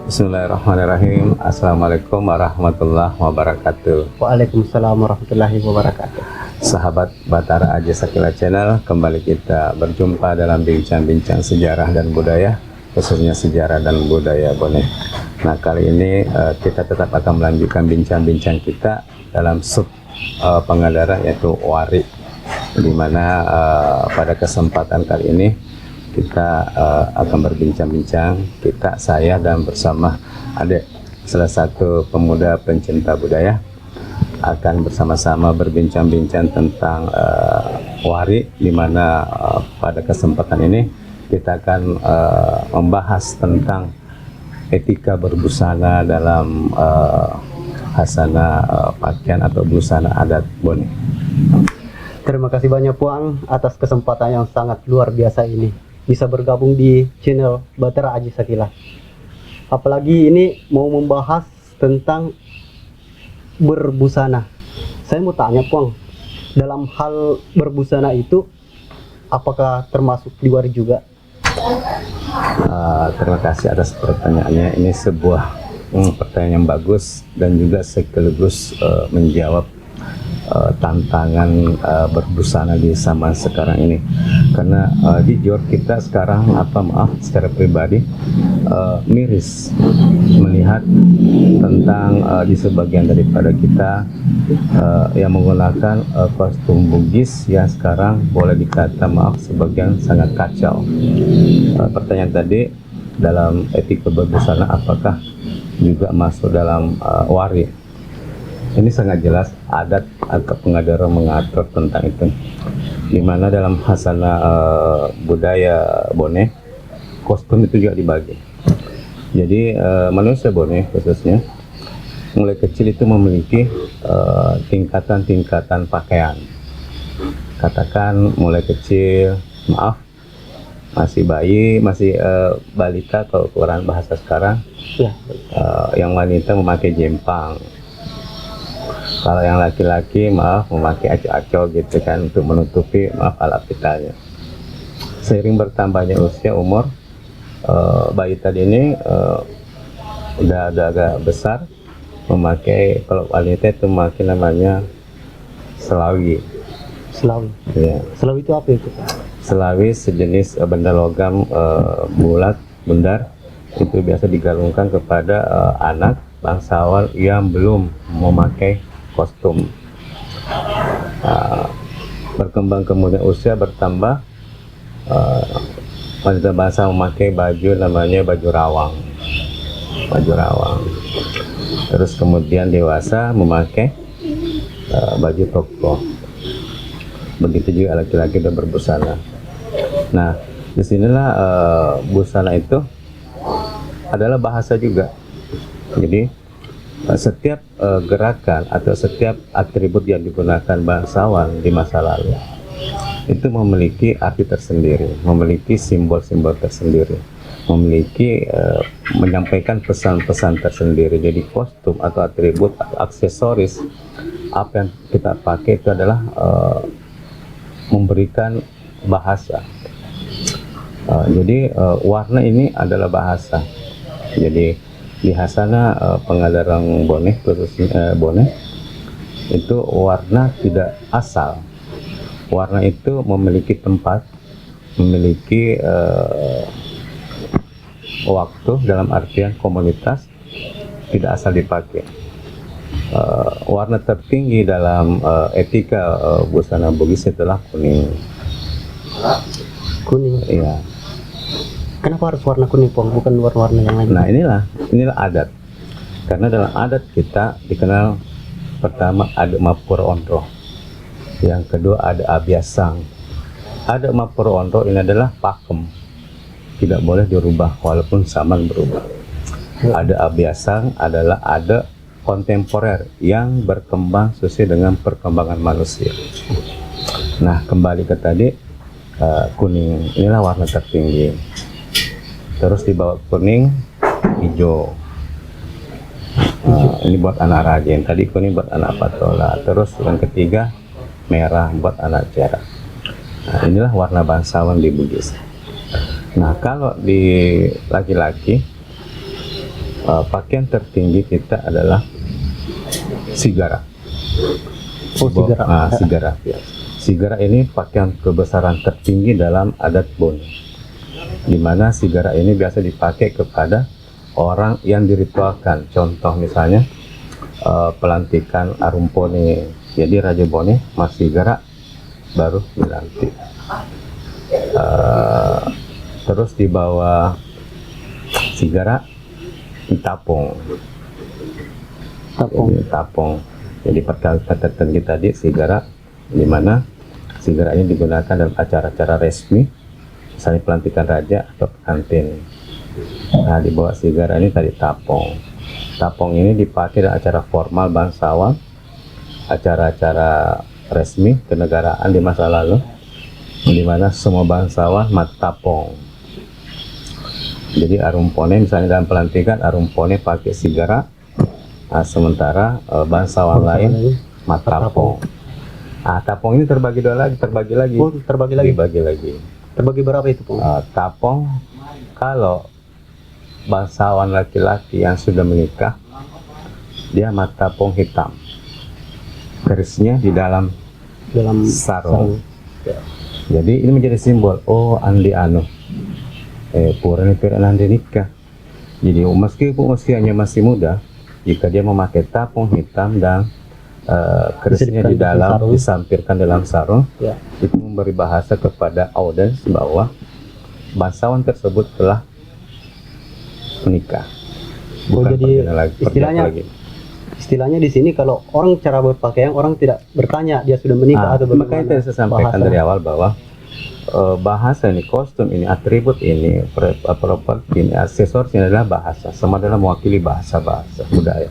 Bismillahirrahmanirrahim. Assalamualaikum warahmatullahi wabarakatuh. Waalaikumsalam warahmatullahi wabarakatuh. Sahabat Batara Aji Sakila Channel, kembali kita berjumpa dalam bincang-bincang sejarah dan budaya, khususnya sejarah dan budaya Bone. Nah, kali ini kita tetap akan melanjutkan bincang-bincang kita dalam sub Pangandaran, yaitu Wari, di mana pada kesempatan kali ini kita akan berbincang-bincang, saya dan bersama adik, salah satu pemuda pencinta budaya, akan bersama-sama berbincang-bincang tentang Wari, di mana pada kesempatan ini kita akan membahas tentang etika berbusana dalam khasana pakaian atau busana adat Bone. Terima kasih banyak Puang atas kesempatan yang sangat luar biasa ini bisa bergabung di channel Batara Aji Sakila. Apalagi ini mau membahas tentang berbusana. Saya mau tanya Puang, dalam hal berbusana itu apakah termasuk di Wari juga? Terima kasih atas pertanyaannya. Ini sebuah pertanyaan yang bagus dan juga sekaligus menjawab tantangan berbusana di zaman sekarang ini, karena jujur kita sekarang secara pribadi miris melihat tentang di sebagian daripada kita yang menggunakan kostum Bugis yang sekarang boleh dikata sebagian sangat kacau. Pertanyaan tadi, dalam etika berbusana apakah juga masuk dalam Wari? Ini sangat jelas adat atau pengadaran mengatur tentang itu, dimana dalam khasana budaya Bone, kostum itu juga dibagi. Jadi manusia Bone khususnya mulai kecil itu memiliki tingkatan-tingkatan pakaian. Katakan mulai kecil, masih bayi, masih balita atau ukuran bahasa sekarang Ya. Yang wanita memakai jempang. Kalau yang laki-laki memakai aco-aco gitu kan, untuk menutupi alat vitalnya. Seiring bertambahnya usia umur, bayi tadi ini udah agak besar, memakai, kalau wanita itu memakai namanya selawi. Selawi. Ya. Selawi itu apa itu? Selawi sejenis benda logam bulat, bundar, itu biasa digalungkan kepada anak bangsawan yang belum memakai kostum. Berkembang kemudian usia bertambah, wanita bangsa memakai baju namanya baju rawang. Terus kemudian dewasa memakai baju toko. Begitu juga laki-laki udah berbusana. Nah, disinilah busana itu adalah bahasa juga. Jadi setiap gerakan atau setiap atribut yang digunakan bangsawan di masa lalu itu memiliki arti tersendiri, memiliki simbol-simbol tersendiri, memiliki menyampaikan pesan-pesan tersendiri. Jadi kostum atau atribut atau aksesoris apa yang kita pakai itu adalah memberikan bahasa. Jadi warna ini adalah bahasa. Jadi di khasana Pangandaran Bone, khususnya Bone, itu warna tidak asal. Warna itu memiliki tempat, memiliki waktu, dalam artian komunitas, tidak asal dipakai. Warna tertinggi dalam etika busana Bugis itulah kuning. Kuning. Iya. Kenapa harus warna kuning Puang, bukan warna yang lain? Nah, inilah adat. Karena dalam adat kita dikenal, pertama ada Mapur Onro, yang kedua ada Abiasang. Ada Mapur Onro ini adalah pakem, tidak boleh dirubah walaupun zaman berubah. Ada Abiasang adalah ada kontemporer yang berkembang sesuai dengan perkembangan manusia. Nah, kembali ke tadi, kuning inilah warna tertinggi. Terus di bawah kuning, hijau. Ini buat anak rajin. Tadi kuning buat anak patola. Terus yang ketiga, merah buat anak jarak. Nah, inilah warna bangsawan di Bugis. Nah, kalau di laki-laki pakaian tertinggi kita adalah sigara. Oh, sigara. Sigara. Ya. Sigara ini pakaian kebesaran tertinggi dalam adat Bone, di mana sigara ini biasa dipakai kepada orang yang diritualkan. Contoh misalnya pelantikan Arumpone. Jadi Raja Bone mas sigara baru dilantik. Terus di bawah sigara ditapung. Jadi, tapung. Jadi perkara tertinggi tadi sigara, di mana sigara ini digunakan dalam acara-acara resmi, misalnya pelantikan raja atau pengantin. Nah, di bawah sigara ini tadi tapung. Tapung ini dipakai dalam acara formal bangsawan, acara-acara resmi kenegaraan di masa lalu, di mana semua bangsawan matapong. Jadi Arumpone misalnya dalam pelantikan Arumpone pakai sigara, sementara bangsawan lain matapong. Tapong ini terbagi lagi. Oh, terbagi lagi. Dibagi lagi. Terbagi berapa itu, Pong? Tapong kalau bangsawan laki-laki yang sudah menikah, dia matapong hitam. Kerisnya di dalam sarung. Ya. Jadi ini menjadi simbol, oh andi anu purani andi nikah. Jadi meskipun usianya masih muda, jika dia memakai tapung hitam dan kerisnya di dalam disampirkan dalam sarung, ya, itu memberi bahasa kepada audiens bahwa bangsawan tersebut telah menikah. Jadi istilahnya di sini kalau orang cara berpakaian, orang tidak bertanya dia sudah menikah atau bagaimana. Makanya tadi saya sampaikan dari awal bahwa bahasa ini, kostum ini, atribut ini, properti ini, aksesoris ini adalah bahasa. Semua adalah mewakili bahasa budaya.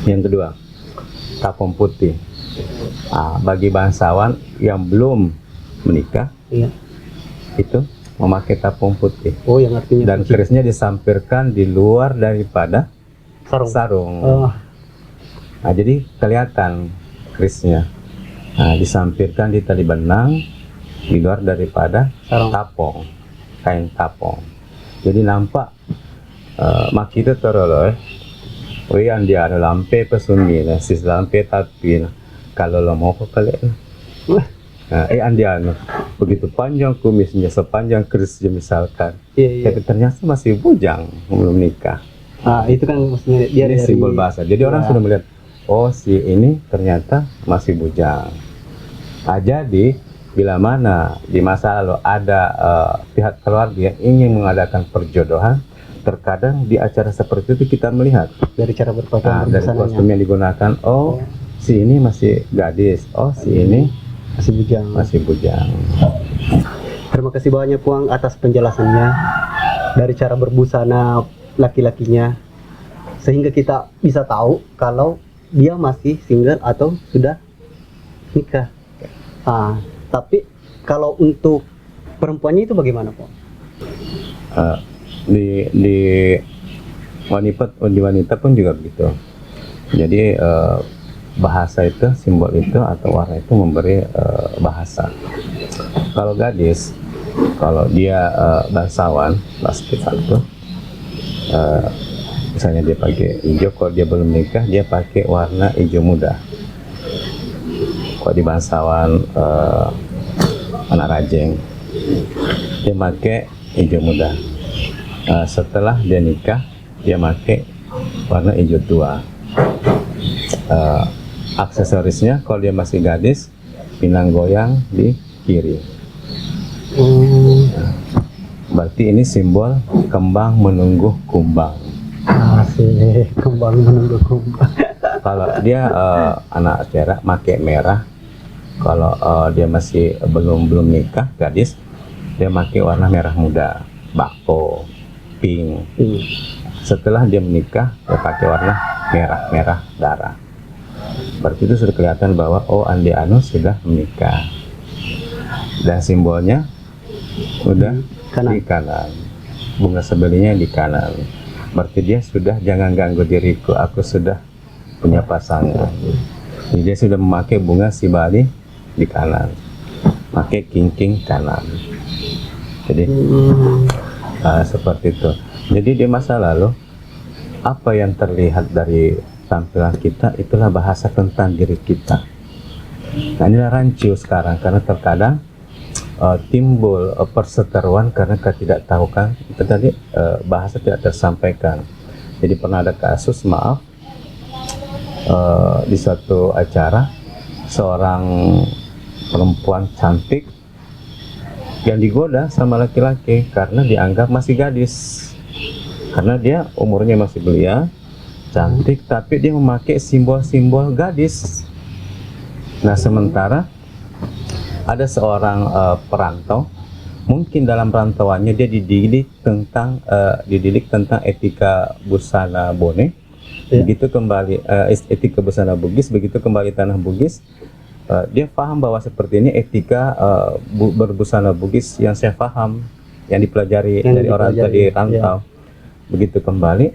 Yang kedua, tapung putih. Bagi bangsawan yang belum menikah, iya, itu memakai tapung putih. Oh, yang artinya dan kerisnya disampirkan di luar daripada sarung. Jadi kelihatan kerisnya. Disampirkan di tali benang di luar daripada tapong, kain tapong. Jadi nampak makita teroleh. Yang dia ada lampe pesumi, sis lampe tapi kalau lo mau kalian. Andiano begitu panjang kumisnya, sepanjang kerisnya misalkan. Tapi ternyata masih bujang, belum nikah. Itu kan maksudnya dia ini dari simbol bahasa. Jadi orang sudah melihat, oh si ini ternyata masih bujang. Jadi bila mana di masa lalu ada pihak keluarga yang ingin mengadakan perjodohan, terkadang di acara seperti itu kita melihat dari cara berpakaian, dari kostum yang digunakan. Oh, si ini masih gadis. Oh, si ini masih bujang. Terima kasih banyak Puang atas penjelasannya dari cara berbusana laki-lakinya, sehingga kita bisa tahu kalau dia masih single atau sudah nikah. Tapi kalau untuk perempuannya itu bagaimana, Puang? Di wanita pun juga begitu. Jadi bahasa itu, simbol itu atau warna itu memberi bahasa. Kalau gadis, kalau dia bangsawan, pasti satu, misalnya dia pakai hijau. Kalau dia belum nikah, dia pakai warna hijau muda. Kalau di bangsawan anak rajeng, dia pakai hijau muda. Setelah dia nikah, dia pakai warna hijau tua. Aksesorisnya kalau dia masih gadis, pinang goyang di kiri. Berarti ini simbol kembang menunggu kumbang. Kembang menunggu kumbang. Kalau dia anak cerak, pakai merah. Kalau dia masih belum nikah, gadis, dia pakai warna merah muda, bako, pink. Setelah dia menikah, dia pakai warna merah darah. Berarti itu sudah kelihatan bahwa oh Andi Anu sudah menikah. Dan simbolnya udah di kanan. Bunga sebelinya di kanan. Berarti dia sudah jangan ganggu diriku, aku sudah punya pasangan. Jadi dia sudah memakai bunga sibali di kanan, pakai king kanan. Jadi seperti itu. Jadi di masa lalu apa yang terlihat dari tampilan kita itulah bahasa tentang diri kita. Nah inilah rancu sekarang karena terkadang timbul perseteruan karena ketidaktahuan itu tadi, bahasa tidak tersampaikan. Jadi pernah ada kasus, maaf, di suatu acara seorang perempuan cantik yang digoda sama laki-laki karena dianggap masih gadis, karena dia umurnya masih belia, cantik, tapi dia memakai simbol-simbol gadis. Nah sementara ada seorang perantau, mungkin dalam rantauannya dia dididik tentang etika busana Bone, begitu kembali etika busana Bugis, begitu kembali tanah Bugis, dia paham bahwa seperti ini etika berbusana Bugis yang saya paham, yang dipelajari dari orang tua di rantau. Begitu kembali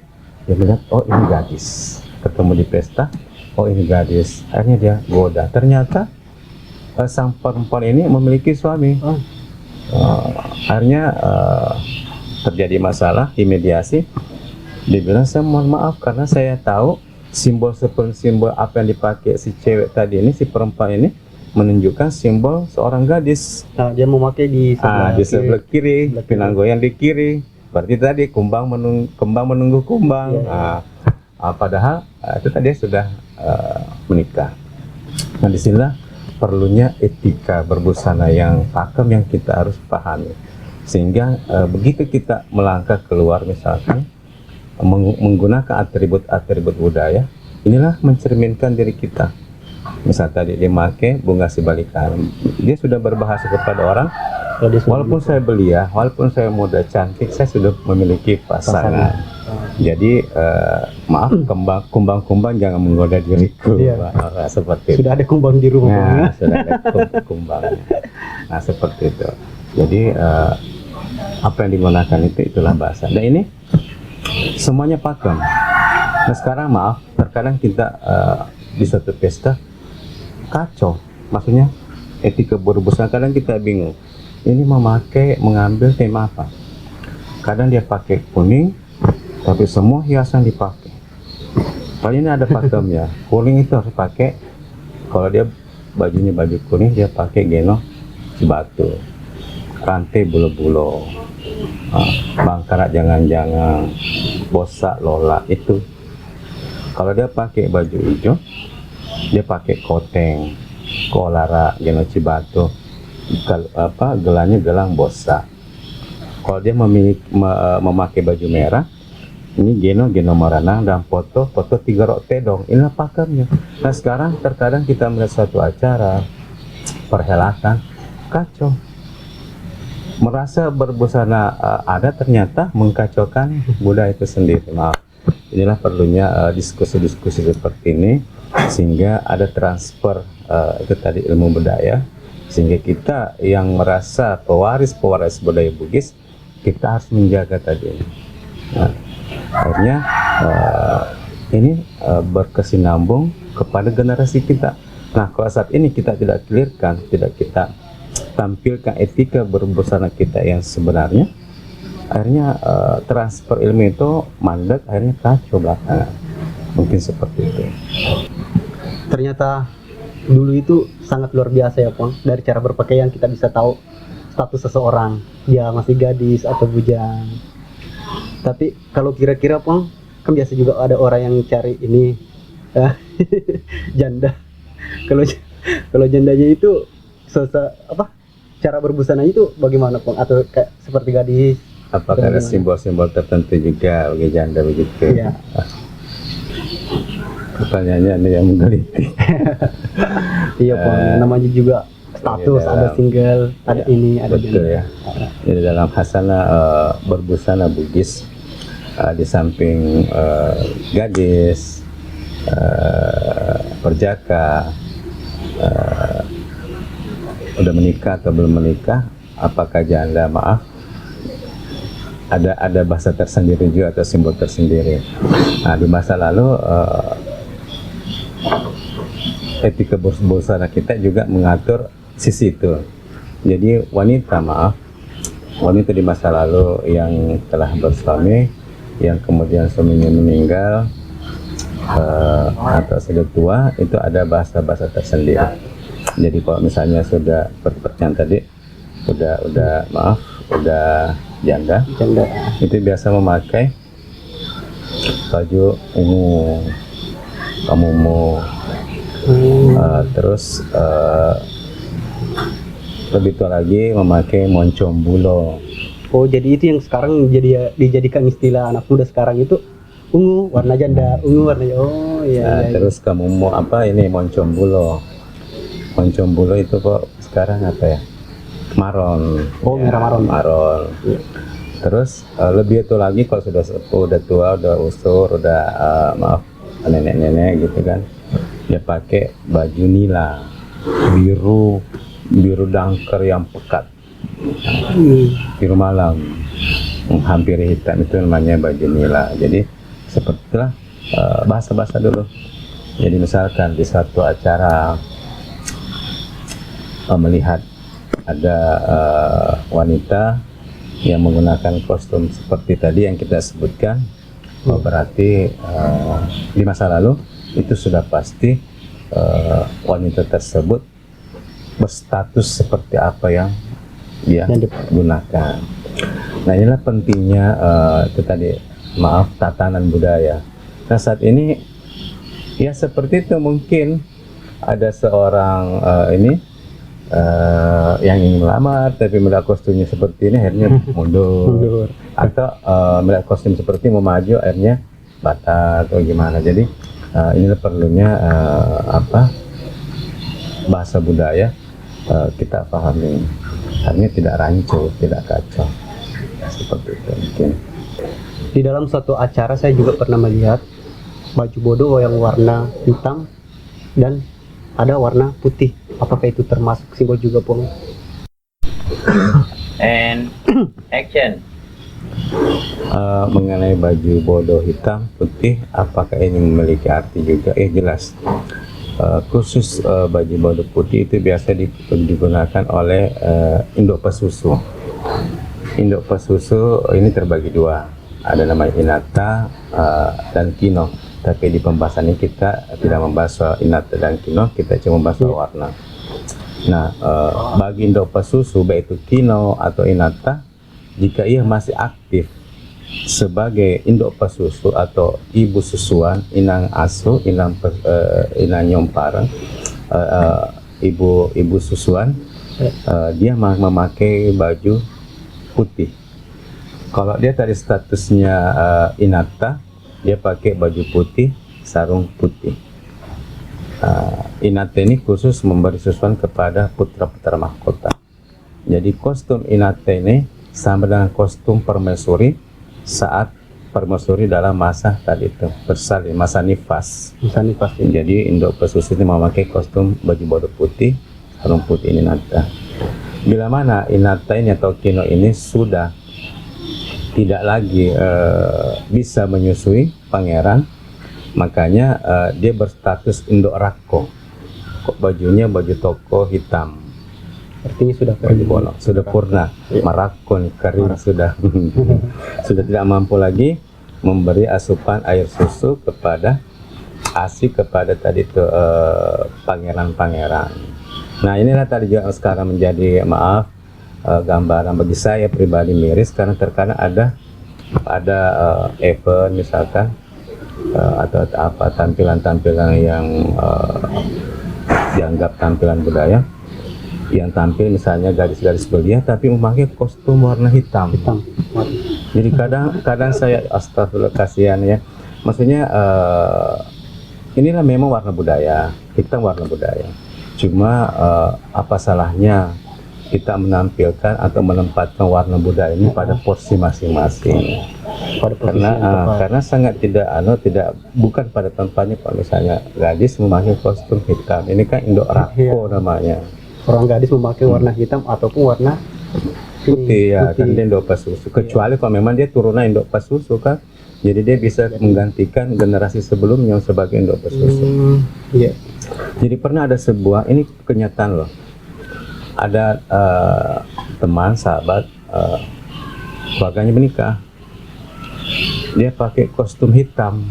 dia melihat, oh ini gadis, ketemu di pesta, oh ini gadis, akhirnya dia goda. Ternyata sang perempuan ini memiliki suami. Akhirnya terjadi masalah di mediasi. Dia bilang, saya mohon maaf karena saya tahu simbol apa yang dipakai si cewek tadi ini, si perempuan ini menunjukkan simbol seorang gadis. Nah, dia memakai di sebelah kiri, pinang goyang di kiri. Berarti tadi kembang menunggu kumbang. Padahal itu tadi sudah menikah. Nah disinilah perlunya etika berbusana yang pakem yang kita harus pahami, sehingga begitu kita melangkah keluar misalkan menggunakan atribut budaya, inilah mencerminkan diri kita. Misal tadi dia pakai bunga sibalikan, dia sudah berbahasa kepada orang, walaupun saya belia, walaupun saya muda cantik, saya sudah memiliki pasangan. Jadi maaf, kumbang jangan menggoda diriku. Seperti sudah ada kumbang di rumah. Sudah ada kumbangnya. Nah seperti itu. Jadi apa yang digunakan itulah bahasa. Dan ini semuanya pakem. Nah sekarang maaf, terkadang kita di suatu pesta kacau, maksudnya etika berbusana kadang kita bingung. Ini mengambil tema apa? Kadang dia pakai kuning, tapi semua hiasan dipakai. Kali ini ada pakemnya, kuning itu harus pakai. Kalau dia bajunya baju kuning, dia pakai geno batu, rantai bulo-bulo, bangkarak jangan-jangan, bosak lola itu. Kalau dia pakai baju hijau, dia pakai koteng, kolara, geno cibatu, gelannya gelang bosak. Kalau dia memakai baju merah, ini geno meranang dan foto tiga rok tedong. Inilah pakemnya. Nah sekarang terkadang kita melihat suatu acara perhelatan kacau, merasa berbusana ada, ternyata mengkacaukan budaya itu sendiri. Maaf, inilah perlunya diskusi-diskusi seperti ini, sehingga ada transfer itu tadi ilmu budaya, sehingga kita yang merasa pewaris budaya Bugis, kita harus menjaga tadi. Nah, akhirnya ini berkesinambung kepada generasi kita. Nah kalau saat ini kita tidak clearkan, tidak kita tampilkan etika berbusana kita yang sebenarnya, akhirnya transfer ilmu itu mandek, akhirnya kacau belakangan. Mungkin seperti itu. Ternyata dulu itu sangat luar biasa ya Pong. Dari cara berpakaian kita bisa tahu status seseorang, dia masih gadis atau bujang. Tapi kalau kira-kira Pong, kan biasa juga ada orang yang cari ini janda. Kalau jandanya itu cara berbusananya itu bagaimana Pong? Atau kayak seperti gadis? Apakah ada simbol-simbol tertentu juga bagi janda begitu? Iya. Pertanyaannya ini yang menggelitik. Iya Pong, namanya juga status, ada single, ada ini, ada betul janda. Ya. Jadi dalam hasanah berbusana Bugis, di samping gadis, perjaka, udah menikah atau belum menikah, apakah janda, maaf, ada bahasa tersendiri juga atau simbol tersendiri. Nah di masa lalu etika berbusana kita juga mengatur sisi itu. Jadi wanita di masa lalu yang telah bersuami yang kemudian suaminya meninggal atau sudah tua, itu ada bahasa-bahasa tersendiri. Jadi kalau misalnya sudah seperti yang tadi udah janda, itu biasa memakai baju ini kamu mau terus lebih tua lagi memakai moncong bulo. Oh, jadi itu yang sekarang dijadikan istilah anak muda sekarang itu ungu warna janda, ungu warna, oh iya, iya. Terus kamu mau apa ini moncong bulo. Moncong bulo itu kok sekarang apa ya? Maron. Oh, merah maron. Maron. Iya. Terus lebih itu lagi kalau sudah sepuh, udah tua, udah usur, udah maaf nenek-nenek gitu kan, dia pakai baju nila biru dangker yang pekat, biru malam, hampir hitam, itu namanya baju nila. Jadi sepertilah bahasa-bahasa dulu. Jadi misalkan di satu acara melihat ada wanita yang menggunakan kostum seperti tadi yang kita sebutkan, berarti di masa lalu itu sudah pasti wanita tersebut berstatus seperti apa yang dia gunakan. Nah, inilah pentingnya itu tadi, maaf, tatanan budaya. Nah, saat ini ya seperti itu, mungkin ada seorang yang ingin melamar tapi melihat kostumnya seperti ini akhirnya mundur. Atau melihat kostum seperti mau maju akhirnya batal atau gimana. Jadi inilah perlunya bahasa budaya kita pahami, artinya tidak rancu, tidak kacau, seperti itu mungkin. Di dalam suatu acara saya juga pernah melihat baju bodo yang warna hitam dan ada warna putih. Apakah itu termasuk simbol juga, Pong? And action. Mengenai baju bodo hitam putih, apakah ini memiliki arti juga? Jelas. Khusus baju bodo putih itu biasa digunakan oleh induk pesusu. Induk pesusu ini terbagi dua, ada namanya Inata dan Kino. Tapi di pembahasan ini kita tidak membahas soal Inata dan Kino, kita cuma membahas soal warna. Nah, bagi induk pesusu baik itu Kino atau Inata, jika ia masih aktif sebagai induk pesusu atau ibu susuan, inang asuh, inang nyompar, ibu susuan, dia memakai baju putih. Kalau dia tadi statusnya Inata, dia pakai baju putih, sarung putih. Inata ini khusus memberi susuan kepada putra-putra mahkota. Jadi kostum Inata ini sama dengan kostum permaisuri saat permaisuri dalam masa tadi itu bersalin, masa nifas. Jadi induk pesusu ini memakai kostum baju bodo putih, sarung putih ini Inata. Bila mana Inata ini atau Kino ini sudah tidak lagi bisa menyusui pangeran, makanya dia berstatus induk rako. Kok bajunya baju toko hitam, Artinya sudah baju bolong, sudah purna, marakon, kering, sudah sudah tidak mampu lagi memberi asupan air susu kepada kepada tadi itu pangeran-pangeran. Nah, inilah tadi juga sekarang menjadi gambaran bagi saya pribadi miris, karena terkadang ada event misalkan atau apa tampilan-tampilan yang dianggap tampilan budaya, yang tampil misalnya garis-garis belia tapi memakai kostum warna hitam. Jadi kadang saya astagfirullah, kasihan ya, maksudnya inilah memang warna budaya, hitam warna budaya, cuma apa salahnya kita menampilkan atau menempatkan warna budaya ini pada porsi masing-masing. Karena sangat tidak bukan pada tempatnya. Kalau misalnya gadis memakai kostum hitam, ini kan induk rako namanya. Orang gadis memakai warna hitam ataupun warna putih, ya kan dia induk pesusu. Kecuali kalau memang dia turunan induk pesusu kan, jadi dia bisa menggantikan generasi sebelumnya sebagai induk pesusu. Jadi pernah ada sebuah, ini kenyataan loh, ada teman sahabat keluarganya menikah, dia pakai kostum hitam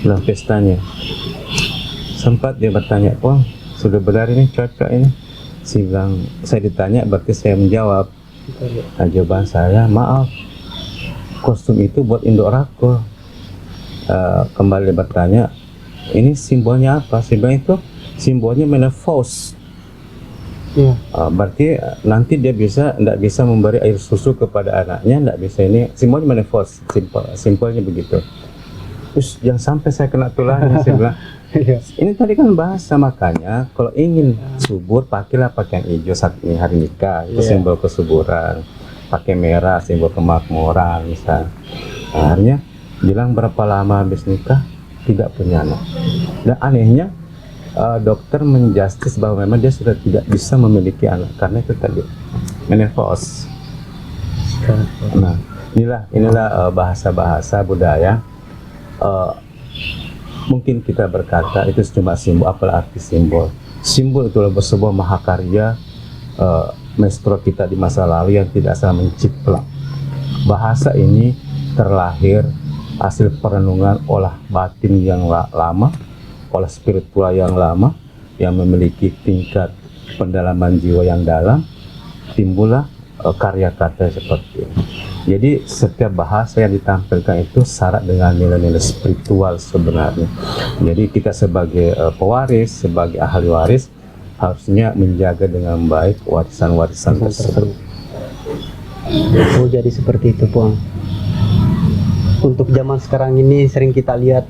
dalam pestanya. Sempat dia bertanya, wah sudah benar ini, cocok ini. Saya ditanya, berarti saya menjawab. Nah, jawaban saya, maaf, kostum itu buat induk rakul. Kembali bertanya, ini simbolnya apa? Simbolnya itu simbolnya menopause. Iya. Berarti nanti dia tidak bisa memberi air susu kepada anaknya, tidak bisa. Ini simbolnya menopause, simpelnya begitu. Terus jangan sampai saya kena tulangnya. Saya bilang, Iya. ini tadi kan bahasa, makanya kalau ingin subur pakailah pakaian hijau saat ini hari nikah, itu Iya. simbol kesuburan. Pakai merah simbol kemakmuran misal. Akhirnya bilang berapa lama habis nikah tidak punya anak. Dan anehnya dokter menjustis bahwa memang dia sudah tidak bisa memiliki anak karena itu tadi menopause. Nah, inilah bahasa-bahasa budaya. Mungkin kita berkata itu cuma simbol, apalah arti simbol. Simbol itu adalah sebuah mahakarya maestro kita di masa lalu yang tidak salah menciplak. Bahasa ini terlahir hasil perenungan olah batin yang lama, olah spiritual yang lama, yang memiliki tingkat pendalaman jiwa yang dalam, timbullah karya kata seperti ini. Jadi setiap bahasa yang ditampilkan itu syarat dengan nilai-nilai spiritual sebenarnya. Jadi kita sebagai pewaris, sebagai ahli waris harusnya menjaga dengan baik warisan-warisan tersebut. Oh, jadi seperti itu, Puang. Untuk zaman sekarang ini sering kita lihat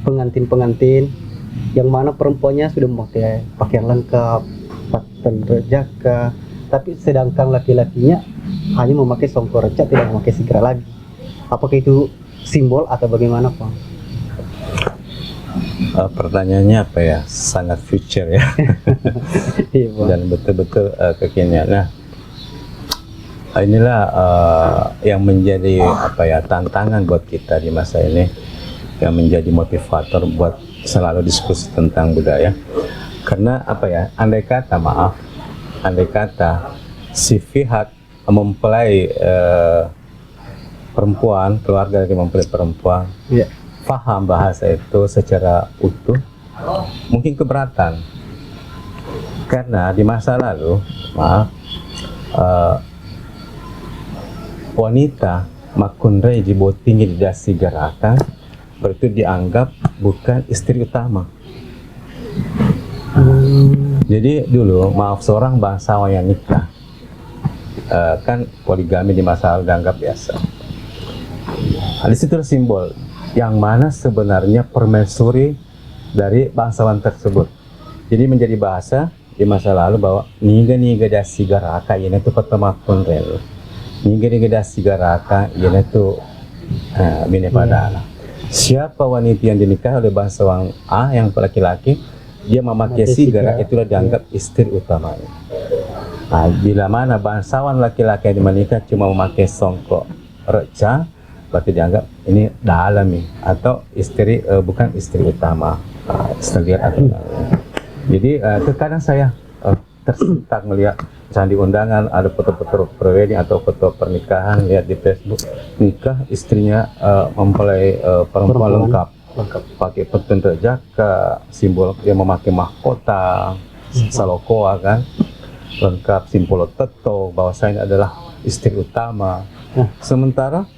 pengantin-pengantin yang mana perempuannya sudah memakai pakaian lengkap, paten rejaka, tapi sedangkan laki-lakinya hanya memakai songkor reca, tidak memakai sigara lagi. Apakah itu simbol atau bagaimana, Pak? Pertanyaannya apa ya? Sangat future ya. Iya, Pak. Dan betul-betul kekinian. Nah, inilah yang menjadi tantangan buat kita di masa ini, yang menjadi motivator buat selalu diskusi tentang budaya. Karena andai kata si pihak mempelai perempuan, keluarga dari mempelai perempuan, Iya. paham bahasa itu secara utuh, mungkin keberatan. Karena di masa lalu, wanita makunrai tinggi di dasi gerakan berarti dianggap bukan istri utama. Jadi dulu, seorang bangsawan yang nikah, kan poligami di masa lalu dianggap biasa. Di situ simbol yang mana sebenarnya permaisuri dari bangsawan tersebut. Jadi menjadi bahasa di masa lalu bahwa niga dasi garaka ini tuh pertama konrel. Niga dasi garaka ini tuh bini padana. Siapa wanita yang dinikahi oleh bangsawan A yang laki-laki, dia memakai sigara, itulah dianggap istri utamanya. Nah, bila mana bangsawan laki-laki yang menikah cuma memakai songkok reca, berarti dianggap ini dalami atau istri bukan istri utama. Terlihat aturan. Jadi terkadang saya tersentak melihat misalnya di undangan ada foto-foto prewedding atau foto pernikahan, lihat di Facebook nikah istrinya mempelai perempuan lengkap, pakai paten rejaka, simbol dia memakai mahkota, salokoa kan, lengkap simbol teto bahwa saya adalah istri utama. Sementara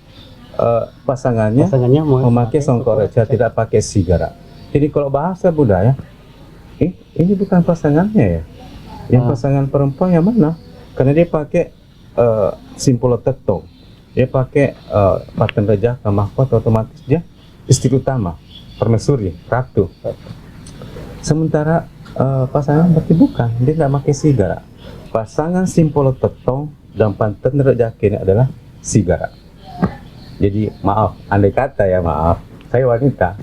pasangannya memakai songkor reca, tidak pakai sigara. Jadi kalau bahasa budaya, ini bukan pasangannya ya. Yang pasangan perempuan yang mana? Karena dia pakai simbol teto, dia pakai paten rejaka, mahkota, otomatis dia istri utama, permaisuri, ratu. Sementara pasangan berarti bukan, dia nggak pakai sigara. Pasangan simbol teto dan paten rejaka ini adalah sigara. Jadi andai kata saya wanita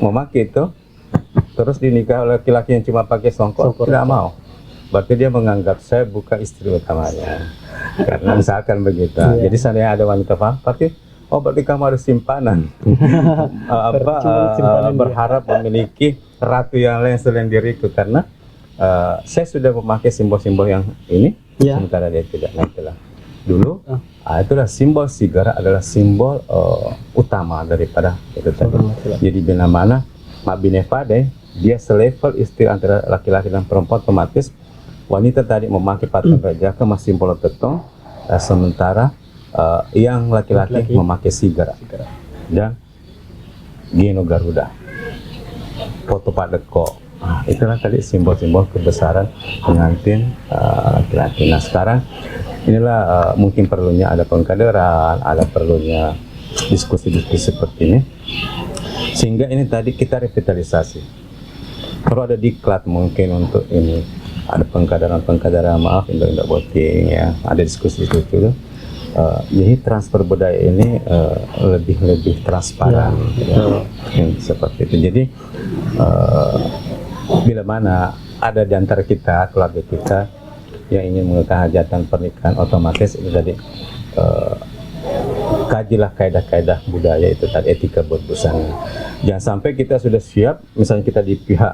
memakai itu, terus dinikah oleh laki-laki yang cuma pakai songkok, tidak mau. Berarti dia menganggap saya bukan istri utamanya. Karena misalkan begitu. Jadi seandainya ada wanita paham, berarti kamu harus simpanan. Berharap memiliki ratu yang lain selain diriku, karena saya sudah memakai simbol-simbol yang ini, sementara dia tidak. Nah, itulah. dulu. Itulah simbol sigara adalah simbol utama daripada itu tadi. Jadi bila mana Mak Binefade dia selevel istri antara laki-laki dan perempuan, otomatis wanita tadi memakai patang rajaka mas simbol tetong, sementara yang laki-laki memakai sigara dan Geno Garuda, foto Pak Deko. Itulah tadi simbol-simbol kebesaran pengantin laki-laki. Nah sekarang inilah mungkin perlunya ada pengkaderan, ada perlunya diskusi-diskusi seperti ini, sehingga ini tadi kita revitalisasi. Kalau ada diklat mungkin untuk ini, ada pengkaderan, maaf, indah voting ya, ada diskusi itu. Jadi transfer budaya ini lebih transparan, seperti itu. Jadi bila mana ada di antara kita, keluarga kita yang ingin melakukan hajatan pernikahan, otomatis itu tadi kajilah kaidah-kaidah budaya itu tadi, etika berbusana. Jangan sampai kita sudah siap, misalnya kita di pihak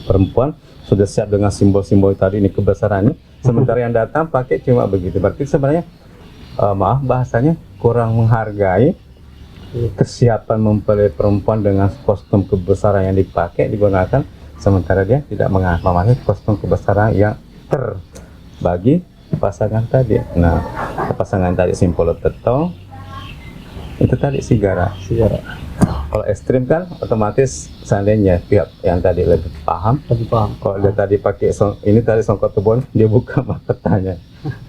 perempuan sudah siap dengan simbol-simbol tadi ini kebesarannya, sementara yang datang pakai cuma begitu. Berarti sebenarnya maaf bahasanya kurang menghargai kesiapan mempelai perempuan dengan kostum kebesaran yang dipakai digunakan, sementara dia tidak memakai kostum kebesaran yang terbagi pasangan tadi. Nah, pasangan tadi simbol tetong, itu tadi sigara. Kalau ekstrim kan otomatis seandainya pihak yang tadi lebih paham. Kalau dia tadi pakai ini tadi songkok tebon, dia buka matanya.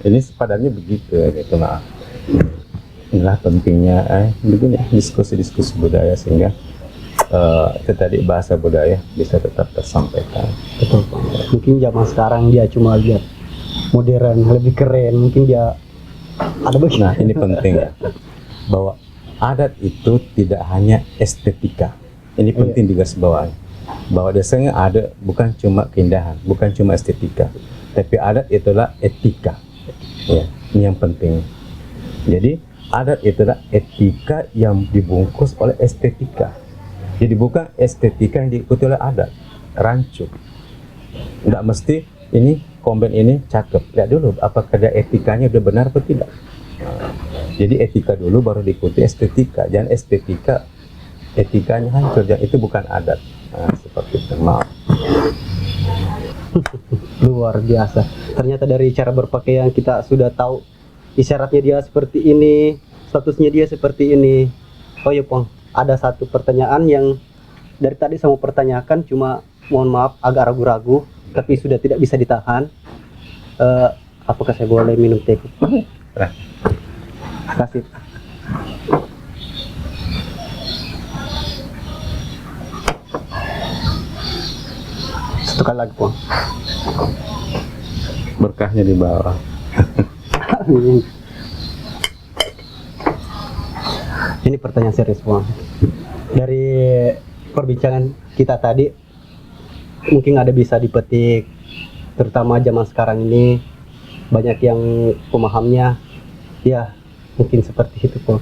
Ini sepadannya begitu gitu. Nah, inilah pentingnya begini diskusi-diskusi budaya, sehingga itu tadi bahasa budaya bisa tetap tersampaikan. Betul Pak. Mungkin zaman sekarang dia cuma lihat modern, lebih keren, mungkin dia ada begini. Nah ini penting bahwa adat itu tidak hanya estetika. Ini penting digarisbawahi, bahwa dasarnya ada bukan cuma keindahan, bukan cuma estetika, tapi adat itulah etika. Ya, ini yang penting. Jadi adat itulah etika yang dibungkus oleh estetika. Jadi bukan estetika yang diikuti oleh adat, rancu. Tidak mesti ini komben ini cakep. Lihat dulu apakah dia etikanya udah benar atau tidak. Jadi etika dulu baru diikuti estetika. Jangan estetika etikanya hancur. Itu bukan adat. Nah, seperti itu. Maaf. Luar biasa. Ternyata dari cara berpakaian kita sudah tahu isyaratnya dia seperti ini, statusnya dia seperti ini. Oh ya Pong, ada satu pertanyaan yang dari tadi saya mau pertanyakan, cuma mohon maaf agak ragu-ragu, tapi sudah tidak bisa ditahan. Apakah saya boleh minum teh? Kasih. Satu kali lagi Pong. Berkahnya di bawah. Ini pertanyaan serius Pong. Dari perbincangan kita tadi mungkin ada bisa dipetik, terutama zaman sekarang ini banyak yang pemahamnya ya mungkin seperti itu Pong,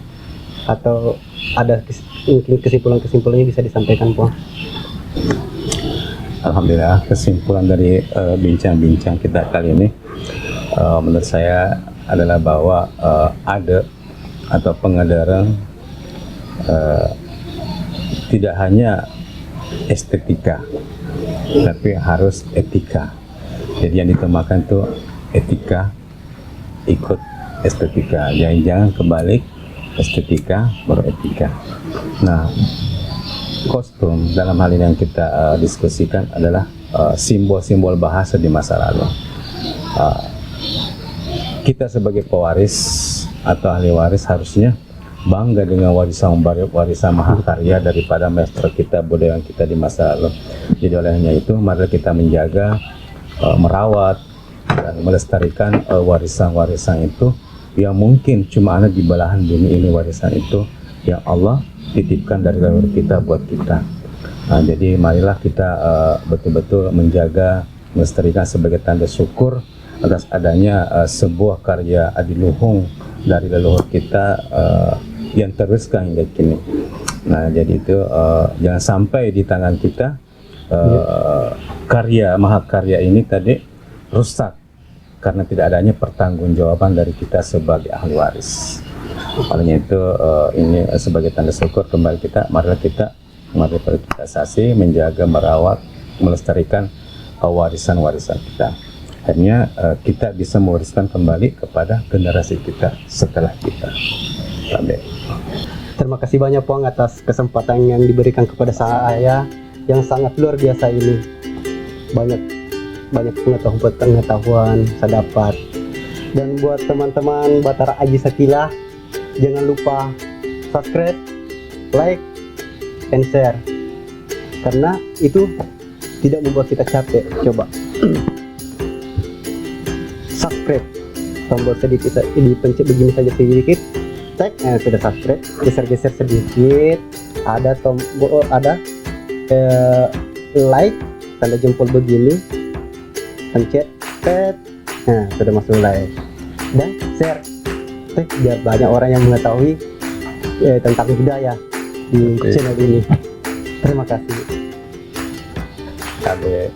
atau ada mungkin kesimpulannya bisa disampaikan Pong. Alhamdulillah, kesimpulan dari bincang-bincang kita kali ini menurut saya adalah bahwa ada atau pengedaran tidak hanya estetika, tapi harus etika. Jadi yang ditemakan itu etika ikut estetika, jangan kebalik, estetika baru etika. Nah, kostum dalam hal ini yang kita diskusikan adalah simbol-simbol bahasa di masa lalu. Kita sebagai pewaris atau ahli waris harusnya bangga dengan warisan mahakarya daripada maestro kita, budaya kita di masa lalu. Jadi olehnya itu mari kita menjaga, merawat dan melestarikan warisan-warisan itu yang mungkin cuma ada di belahan bumi ini. Warisan itu yang Allah titipkan dari leluhur kita buat kita. Nah, jadi marilah kita betul-betul menjaga, melestarikan sebagai tanda syukur atas adanya sebuah karya adiluhung dari leluhur kita yang teruskan hingga kini. Nah, jadi itu jangan sampai di tangan kita karya mahakarya ini tadi rusak karena tidak adanya pertanggungjawaban dari kita sebagai ahli waris. Olehnya itu ini sebagai tanda syukur kembali marilah kita asasi, menjaga, merawat, melestarikan warisan-warisan kita. Akhirnya kita bisa mewariskan kembali kepada generasi kita setelah kita. Amin. Terima kasih banyak Puang atas kesempatan yang diberikan kepada saya yang sangat luar biasa ini. Banyak pengetahuan saya dapat. Dan buat teman-teman Batara Aji Sakilah, jangan lupa subscribe, like, and share. Karena itu tidak membuat kita capek. Coba subscribe, tombol sedikit dipencet begini saja sedikit, cek, sudah subscribe. Geser-geser sedikit, ada tombol, ada like, tanda jempol begini, pencet, sudah masuk like, dan share, biar banyak orang yang mengetahui tentang budaya di channel ini. Terima kasih. Amin.